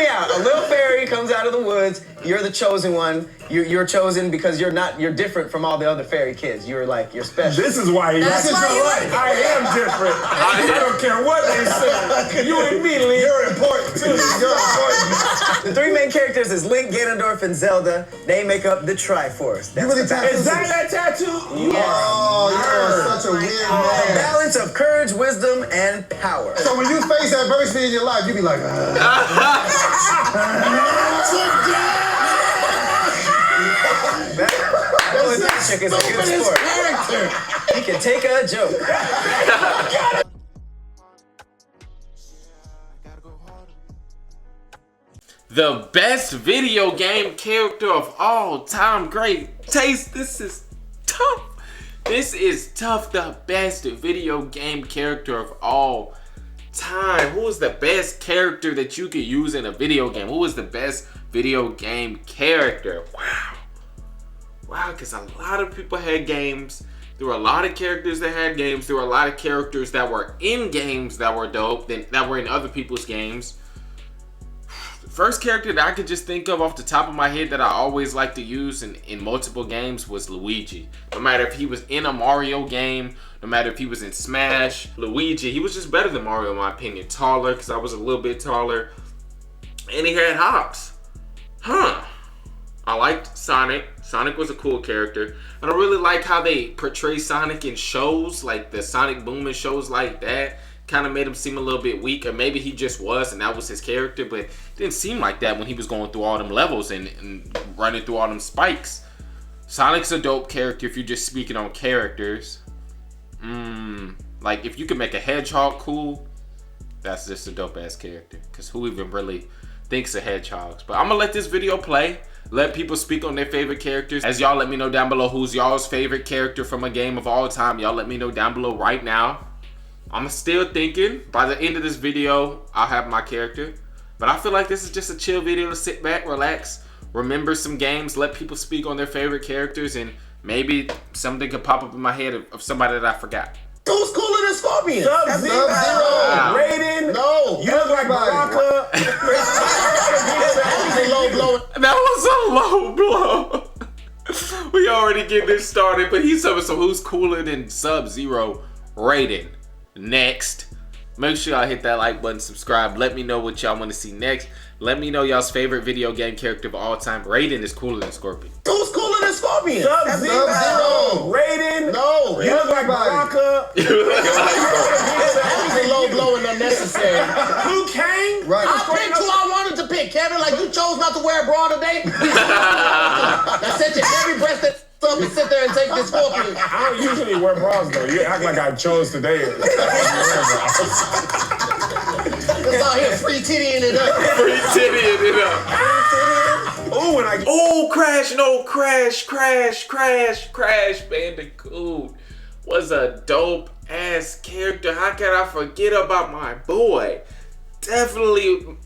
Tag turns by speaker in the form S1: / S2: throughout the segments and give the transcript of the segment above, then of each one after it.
S1: me out. A little fairy comes out of the woods. You're the chosen one. You're chosen because you're different from all the other fairy kids. You're special.
S2: This is why he likes your life. I am different. I don't care what they say. You and me, Lee. You're important too. You're important.
S1: The three main characters is Link, Ganondorf, and Zelda. They make up the Triforce.
S2: You really tattooed? Is that tattoo?
S1: Oh, you're such a weird man. Balance of courage, wisdom, and power.
S3: So when you face adversity in your life, you be like,
S1: That chick is a good sport. Character. He can take a joke.
S4: The best video game character of all time. Great taste. This is tough. This is tough. The best video game character of all time. Who is the best character that you could use in a video game? Who is the best video game character? Wow. Wow, because a lot of people had games. There were a lot of characters that had games. There were a lot of characters that were in games that were dope, that were in other people's games. The first character that I could just think of off the top of my head that I always like to use in multiple games was Luigi. No matter if he was in a Mario game, no matter if he was in Smash, Luigi, he was just better than Mario in my opinion. Taller, because I was a little bit taller. And he had hops. I liked Sonic. Sonic was a cool character. And I really like how they portray Sonic in shows, like the Sonic Boom and shows like that. Kind of made him seem a little bit weak, or maybe he just was and that was his character, but it didn't seem like that when he was going through all them levels and running through all them spikes. Sonic's a dope character if you're just speaking on characters. Like if you can make a hedgehog cool, that's just a dope ass character, because who even really thinks of hedgehogs? But I'm gonna let this video play. Let people speak on their favorite characters. As y'all let me know down below who's y'all's favorite character from a game of all time. Y'all let me know down below right now. I'm still thinking by the end of this video, I'll have my character. But I feel like this is just a chill video to sit back, relax, remember some games, let people speak on their favorite characters, and maybe something could pop up in my head of somebody that I forgot.
S1: Who's cooler than Scorpion?
S2: Sub-Zero.
S1: Wow.
S2: Raiden.
S3: No.
S2: You look like Baraka.
S4: That was a low blow. We already get this started, but he's talking so who's cooler than Sub-Zero? Raiden. Next. Make sure y'all hit that like button, subscribe. Let me know what y'all want to see next. Let me know y'all's favorite video game character of all time. Raiden is cooler than Scorpion.
S1: Who's cooler than Scorpion?
S2: Sub-Zero. Raiden.
S3: No.
S2: You look like Baraka.
S1: That was a low blow and unnecessary.
S2: Liu Kang.
S3: Right.
S1: I picked who I wanted to pick, Kevin. Like you chose not to wear a bra today. I said your every breast that up and sit there and take this Scorpion.
S2: I don't usually wear bras though. You act like I chose today.
S1: It's out here free tittying it up.
S4: Free tittying it up.
S2: Oh, and I.
S4: Oh, Crash, no, Crash Bandicoot was a dope ass character. How can I forget about my boy? Definitely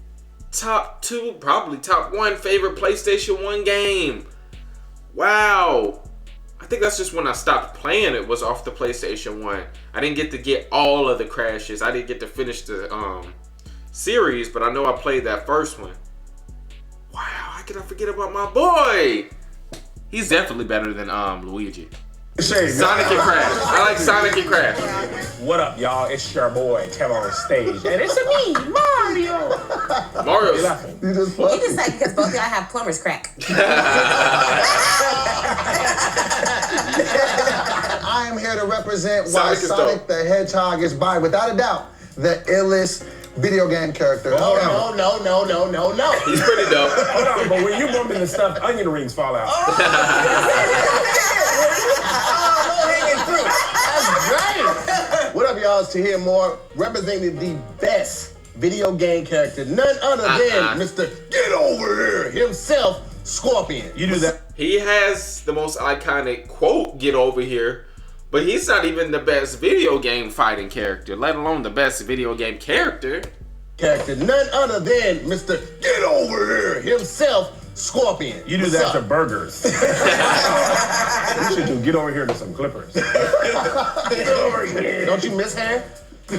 S4: top 2, probably top 1 favorite PlayStation 1 game. Wow. I think that's just when I stopped playing it, was off the PlayStation 1. I didn't get to get all of the Crashes. I didn't get to finish the series, but I know I played that first one. Wow, how could I forget about my boy? He's definitely better than Luigi. Sonic and Crash. I like Sonic and Crash.
S2: What up, y'all? It's your boy Kevin on stage, and it's me, Mario.
S4: Mario's.
S3: You just
S5: He just said because both of y'all have plumber's crack.
S3: I am here to represent why
S4: Sonic is
S3: Sonic
S4: dope.
S3: the Hedgehog is by, without a doubt, the illest video game character.
S1: No.
S4: He's pretty dope.
S2: Hold on, but when you bump into stuff, onion rings fall out.
S1: What up, y'all? It's to hear more, representing the best video game character, none other than Mr. Get Over Here himself, Scorpion.
S2: You do that.
S4: He has the most iconic quote, "Get over here," but he's not even the best video game fighting character, let alone the best video game character.
S1: None other than Mr. Get Over Here himself, Scorpion.
S2: You do
S1: What's
S2: that
S1: up?
S2: to burgers. You should do get over here to some clippers.
S1: Get over here. Don't you miss hair?
S5: The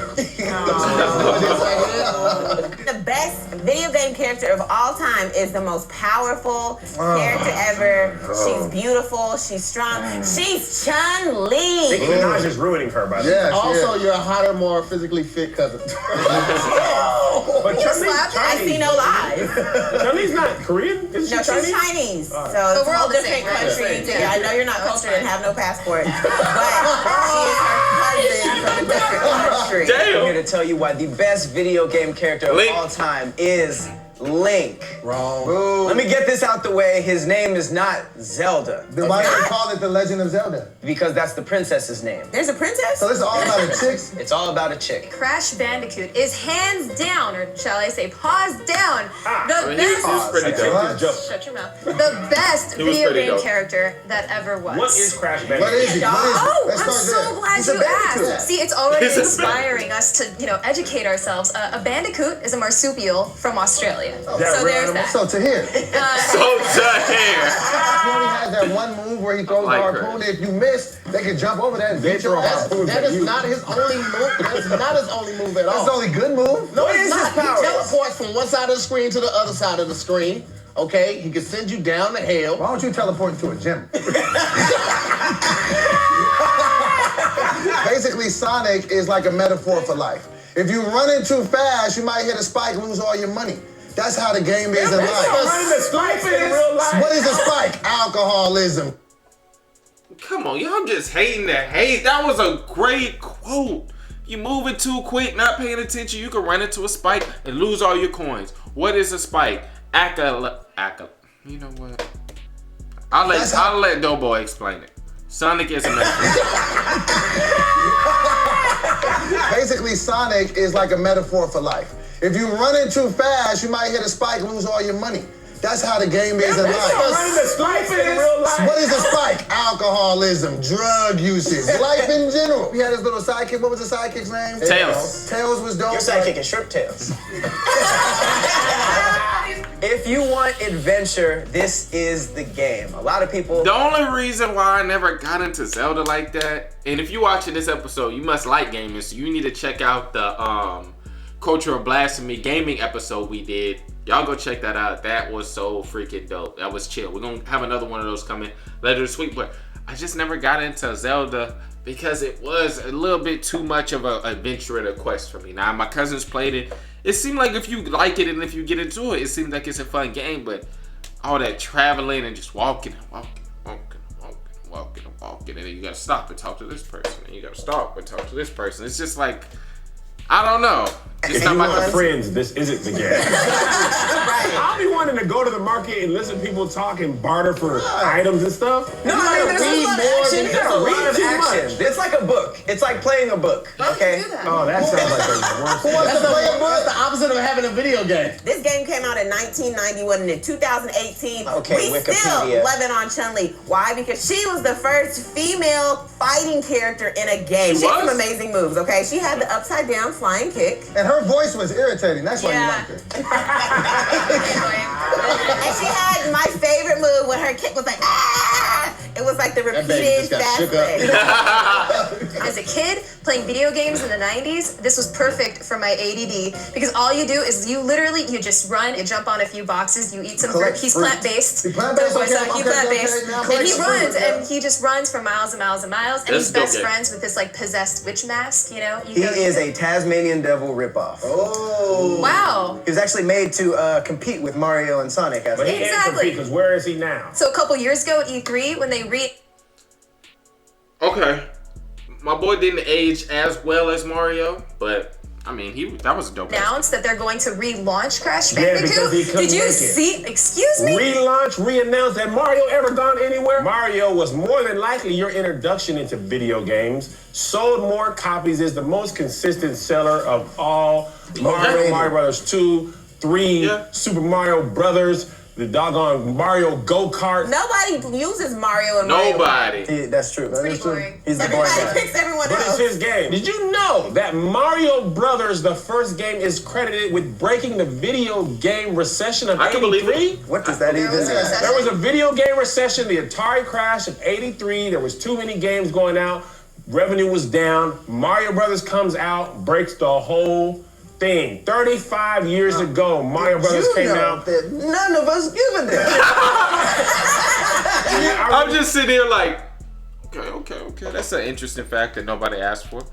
S5: best video game character of all time is the most powerful character ever. She's beautiful. She's strong. She's Chun-Li.
S2: Nicki Minaj is ruining her, by the way.
S3: Yeah,
S1: Also, you're a hotter, more physically fit cousin.
S2: But Chun-Li's
S5: I see no lies.
S2: Chun-Li's not Korean? Is she
S5: No,
S2: Chinese?
S5: she's Chinese. So
S6: we're all
S5: all
S6: the
S5: different
S6: same, right?
S5: countries.
S6: Yeah.
S5: Yeah, I know you're not cultured and have no passport, but she is her cousin from a different country.
S7: I'm
S4: Damn.
S7: here to tell you why the best video game character of
S4: Link.
S7: all time is Link.
S1: Wrong.
S7: Let me get this out the way. His name is not Zelda.
S3: Then why do they call it The Legend of Zelda?
S7: Because that's the princess's name.
S5: There's a princess?
S3: So this is all about a chicks?
S7: It's all about a chick.
S6: Crash Bandicoot is hands down, or shall I say paws down, the
S4: He was
S6: best.
S4: pretty dope.
S3: What?
S6: Shut your mouth. The best
S4: He was
S6: video
S4: pretty
S6: game
S4: dope.
S6: character that ever was.
S2: What is Crash
S3: What
S2: Bandicoot?
S3: is he? What is he?
S6: Oh,
S3: Let's
S6: I'm
S3: start
S6: so
S3: there.
S6: glad
S3: He's a
S6: you
S3: bandicoot.
S6: asked. See, it's already
S4: He's a
S6: inspiring us to, educate ourselves. A bandicoot is a marsupial from Australia.
S2: that
S6: So
S2: real
S6: there's
S2: animal?
S6: that.
S3: So to here,
S4: So damn.
S3: he only has that one move where he throws
S4: like
S3: the
S4: her.
S3: harpoon. If you miss, they can jump over that and
S2: They
S3: beat your
S2: throw
S3: ass.
S2: harpoons.
S1: That is not his only move. That's not his only move at all.
S3: That's the only good move?
S1: No,
S7: What
S1: it's
S7: is
S1: not.
S7: his powers?
S1: He teleports from one side of the screen to the other side of the screen. Okay, he can send you down to hell.
S3: Why don't you teleport into a gym? Basically, Sonic is like a metaphor for life. If you run in too fast, you might hit a spike, lose all your money. That's how the game is in life.
S2: Running the spikes in real life.
S3: What is a spike? Alcoholism.
S4: Come on, y'all just hating the hate. That was a great quote. You moving too quick, not paying attention, you can run into a spike and lose all your coins. What is a spike? You know what? I'll let Doughboy explain it. Sonic is a metaphor.
S3: Basically, Sonic is like a metaphor for life. If you run in too fast, you might hit a spike, lose all your money. That's how the game is in life.
S2: Running the spikes in real life.
S3: What is a spike? Alcoholism, drug usage, life in general. We had his little sidekick. What was the sidekick's name?
S4: Tails.
S3: Tails was dope.
S7: Your sidekick is Shrimp Tails. If you want adventure, this is the game. A lot of people.
S4: The only reason why I never got into Zelda like that, and if you're watching this episode, you must like gaming, so you need to check out the Culture of Blasphemy gaming episode we did. Y'all go check that out. That was so freaking dope. That was chill. We're gonna have another one of those coming later this week, but I just never got into Zelda because it was a little bit too much of an adventure and a quest for me. Now, my cousins played it. It seemed like if you like it and if you get into it, it seems like it's a fun game, but all that traveling and just walking, and then you gotta stop and talk to this person, and you gotta stop and talk to this person. It's just like, I don't know. It's not my cup.
S2: Friends, this isn't the game. I'll be wanting to go to the market and listen to people talk and barter for items and stuff.
S7: No, I mean, there's a lot of action. There's a lot of
S2: too
S7: action.
S2: much.
S7: It's like a book. It's like playing a book. Okay.
S2: Oh, that sounds like the worst.
S1: That's the opposite of having a video game.
S5: This game came out in 1991, and in 2018,
S7: Okay,
S5: we still
S7: Wikipedia.
S5: love it on Chun-Li. Why? Because she was the first female fighting character in a game. She had some amazing moves, okay? She had the upside down flying kick.
S3: And her voice was irritating. That's why you liked her.
S5: And she had my favorite move when her kick was like, ah! It was like the
S1: That baby
S5: repeated
S1: just got
S5: fast
S1: shook up.
S5: leg.
S6: As a kid playing video games in the 90s, this was perfect for my ADD because all you do is you just run, you jump on a few boxes, you eat some fruit.
S3: Collect
S6: He's
S3: fruit.
S6: plant-based.
S3: He's plant-based,
S6: Doughboy's
S3: okay,
S6: he's
S3: okay,
S6: plant-based.
S3: okay, now
S6: And he
S3: collect fruit,
S6: runs
S3: yeah.
S6: and he just runs for miles and miles and miles. And
S4: That's
S6: he's
S4: dope,
S6: best
S4: yeah.
S6: friends with this like possessed witch mask, you know?
S7: He is a Tasmanian devil ripoff.
S3: Oh.
S6: Wow.
S7: He was actually made to compete with Mario and Sonic. As
S2: But he
S6: Exactly.
S2: can't compete because where is he now?
S6: So a couple years ago at E3, when they
S4: Okay. My boy didn't age as well as Mario, but I mean, that was a dope.
S6: announced that they're going to relaunch Crash
S2: Yeah, because
S6: Bandicoot.
S2: he couldn't
S6: Did you
S2: make it.
S6: see? Excuse me?
S2: Relaunch, re-announce. Had Mario ever gone anywhere? Mario was more than likely your introduction into video games. Sold more copies, is the most consistent seller of all. Mario Brothers 2, 3,
S4: Yeah.
S2: Super Mario Brothers, the doggone Mario Go-Kart.
S5: Nobody uses Mario and Mario.
S4: Nobody.
S7: That's true. That
S6: Pretty
S7: is true.
S6: boring.
S7: He's the boring
S5: Everybody
S7: guy.
S5: picks everyone
S2: But it's
S5: else.
S2: his game. Did you know that Mario Brothers, the first game, is credited with breaking the video game recession of
S4: I can believe it.
S2: 83?
S7: What does that even
S6: was a
S7: mean?
S6: recession.
S2: There was a video game recession, the Atari crash of 83. There was too many games going out. revenue was down. Mario Brothers comes out, breaks the whole thing. 35 years ago, Mario Brothers came out.
S7: That none of us give a damn.
S4: I'm just sitting here like, okay. That's an interesting fact that nobody asked for.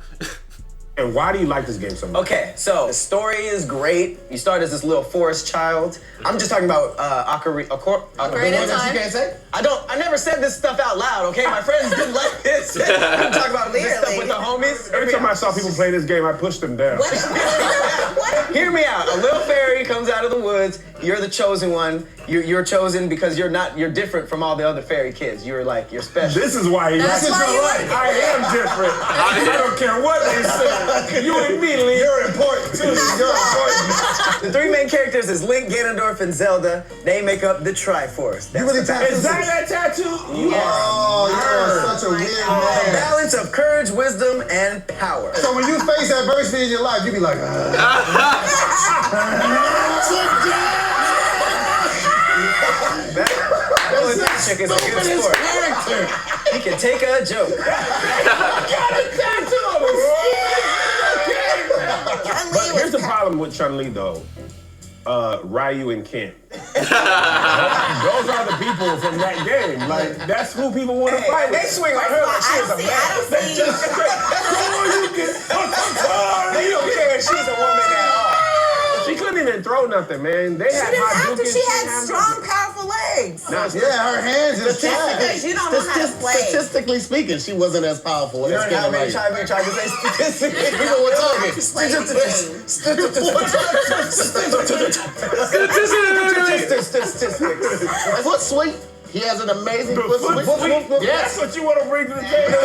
S2: And why do you like this game so much?
S7: Okay, so the story is great. You start as this little forest child. I'm just talking about
S6: Ocarina of Time.
S1: You can't say?
S7: I never said this stuff out loud, okay? My friends didn't like this. I'm talking about this stuff with the homies.
S2: Every time I saw people play this game, I pushed them down.
S7: Hear me out. A little fairy comes out of the woods. You're the chosen one. You're chosen because you're different from all the other fairy kids. You're special.
S2: This is why
S6: That's why you
S2: like, I am different. I don't care what they say. You and me, Lee.
S3: You're important too. You're important.
S7: The three main characters is Link, Ganondorf, and Zelda. They make up the Triforce.
S3: You really tattooed
S2: Is that tattoo?
S3: Oh, you're such a weird
S7: A
S3: man.
S7: balance of courage, wisdom, and power.
S3: So when you face adversity in your life, you be like,
S7: That chick is a good sport. He can take a joke.
S2: But here's the problem with Chun-Li though. Ryu and Ken. Those are the people from that game. Like, that's who people want to fight with.
S7: They swing on her like she is a man. They don't care if she's a woman at all.
S2: She couldn't even throw nothing, man. They had Hadouken.
S5: She had strong, powerful legs.
S3: yeah, her hands is trash.
S5: Because you don't know how to play.
S1: Statistically speaking, she wasn't as powerful
S7: You
S1: as
S7: heard how many
S1: Ken.
S7: times we tried to say statistically?
S1: People were talking.
S7: Statistics.
S1: Foot sweep. He has an amazing foot sweep.
S2: That's what you want to bring to the table.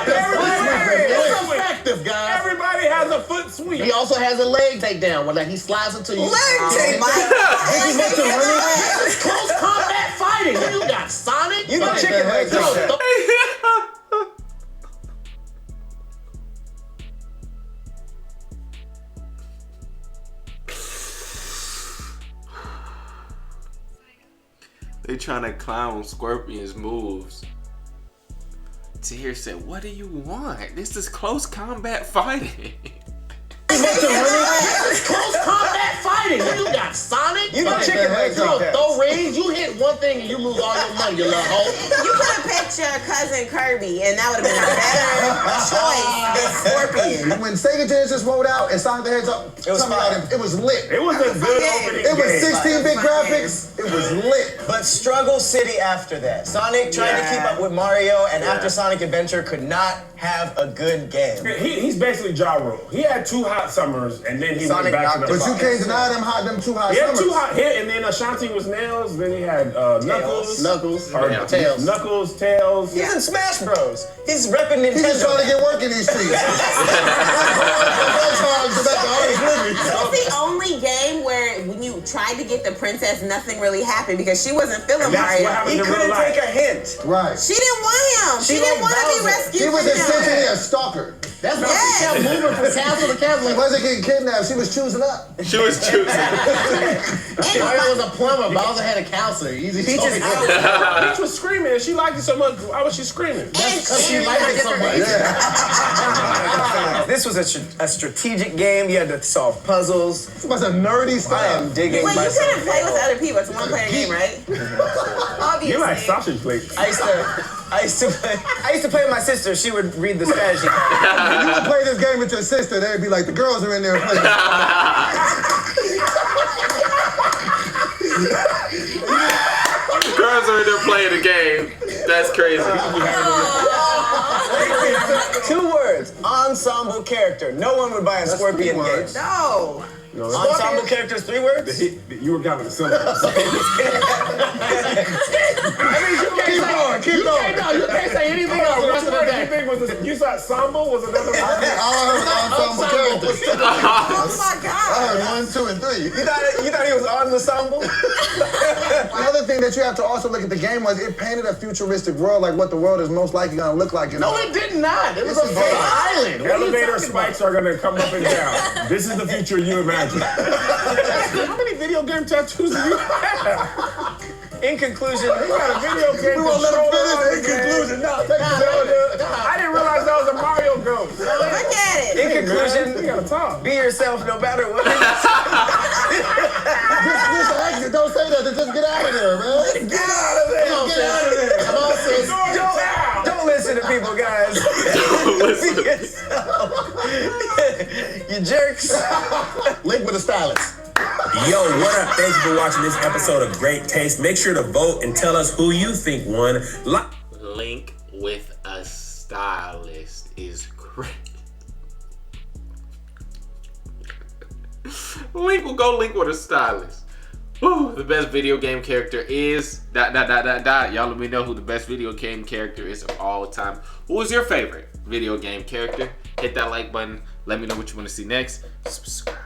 S1: It's effective, guys.
S2: Everybody has a foot sweep.
S1: He also has a leg takedown where he slides into you.
S5: It's
S1: Close combat fighting. You got Sonic.
S7: You know chicken legs like that.
S4: They trying to clown Scorpion's moves. Tahir said, "What do you want? This is close combat fighting."
S1: It's close combat fighting. You got Sonic.
S7: You know chicken legs like that.
S1: Throw rings. You hit one thing and you lose all your money, you little hoe.
S5: You could have picked your cousin Kirby, and that would have been a better choice than Scorpion.
S3: When Sega Genesis rolled out and Sonic the Hedgehog,
S7: It was fire.
S3: it was lit.
S2: It was a good opening
S3: It was
S2: game.
S3: 16-bit graphics. It was lit.
S7: But struggle city after that. Sonic tried to keep up with Mario, and after Sonic Adventure could not have a good game.
S2: He's basically Ja Rule. He had 2 hot summers, and then he
S7: Sonic
S2: went back to
S7: knocked
S2: the.
S3: But you can't deny them 2 hot
S2: He had
S3: summers.
S2: 2 hot hit, and then Ashanti was Nails. Then he had Knuckles.
S1: Knuckles.
S2: Or
S1: Tails.
S2: Knuckles, Tails.
S7: He's in Smash Bros. He's repping
S3: He's just trying to
S7: Nintendo.
S3: get work in these streets.
S5: It's the only game where when you tried to get the princess, nothing really happened because she wasn't feeling
S2: And that's what
S5: Mario.
S2: happened
S7: He
S2: in real
S7: couldn't
S2: life.
S7: take a hint.
S3: Right.
S5: She didn't want him. She
S7: She
S5: didn't
S7: like
S5: want to be
S7: Bowser.
S5: rescued
S3: He was
S5: from
S3: essentially
S5: him.
S3: a stalker.
S1: That's why she kept moving from castle to castle.
S3: He wasn't getting kidnapped. She was choosing up.
S4: She was choosing.
S1: Mario was a plumber. Bowser had a counselor. Easy
S7: Peach is out.
S2: Peach was screaming, and she liked it so much. Why was she screaming?
S1: Because she liked it so much.
S7: This was a strategic game. You had to solve puzzles.
S3: It was a nerdy
S7: I
S3: stuff.
S7: am digging
S5: Wait, you
S7: myself.
S5: couldn't play with other people. It's a one-player game, right?
S6: Obviously.
S2: You like sausage plates.
S7: I used to play with my sister. She would read the strategy card.
S3: If you would play this game with your sister, they'd be like, the girls are in there playing.
S4: Girls are in there playing the game. That's crazy.
S7: 2 words. Ensemble character. No one would buy a Scorpion game.
S3: words.
S5: No.
S7: Ensemble characters, 3 words?
S2: You were kind of simple.
S3: Keep going, keep going.
S1: You can't say anything else the rest of the
S2: What do you
S1: day.
S2: think was this? You saw Ensemble was another one?
S3: I heard ensemble characters.
S5: Oh my
S3: I
S5: God.
S3: heard 1, 2, and 3.
S7: You thought he was on ensemble?
S3: The other thing that you have to also look at the game was it painted a futuristic world, like what the world is most likely going to look like.
S1: No, it did not. It was a
S3: This is
S1: fake
S3: fake.
S1: island. What are you
S2: Elevator
S1: talking
S2: spikes are gonna come up and down. This is the future you imagine. How many video game tattoos do you have?
S7: In conclusion,
S2: He got a video game.
S3: We won't let him
S2: controller on
S3: finish. In
S2: his ass.
S3: conclusion, no, take the
S2: I didn't realize that was a Mario ghost.
S5: Look at it.
S7: in
S2: We
S7: conclusion,
S2: gotta talk.
S7: be yourself no matter what.
S3: Just exit. Don't say that. Just get out of there, man.
S7: Get out of there.
S3: Get out of there. Come on, sis.
S7: Don't listen to people, guys.
S4: Listen
S7: Be
S4: to-
S7: yourself. You jerks.
S1: Link with a stylist.
S8: Yo, what up? Thank you for watching this episode of Great Taste. Make sure to vote and tell us who you think won.
S4: Link with a stylist is great. Link will go link with a stylist. Whew, the best video game character is ... Y'all let me know who the best video game character is of all time. Who is your favorite video game character? Hit that like button. Let me know what you want to see next. Subscribe.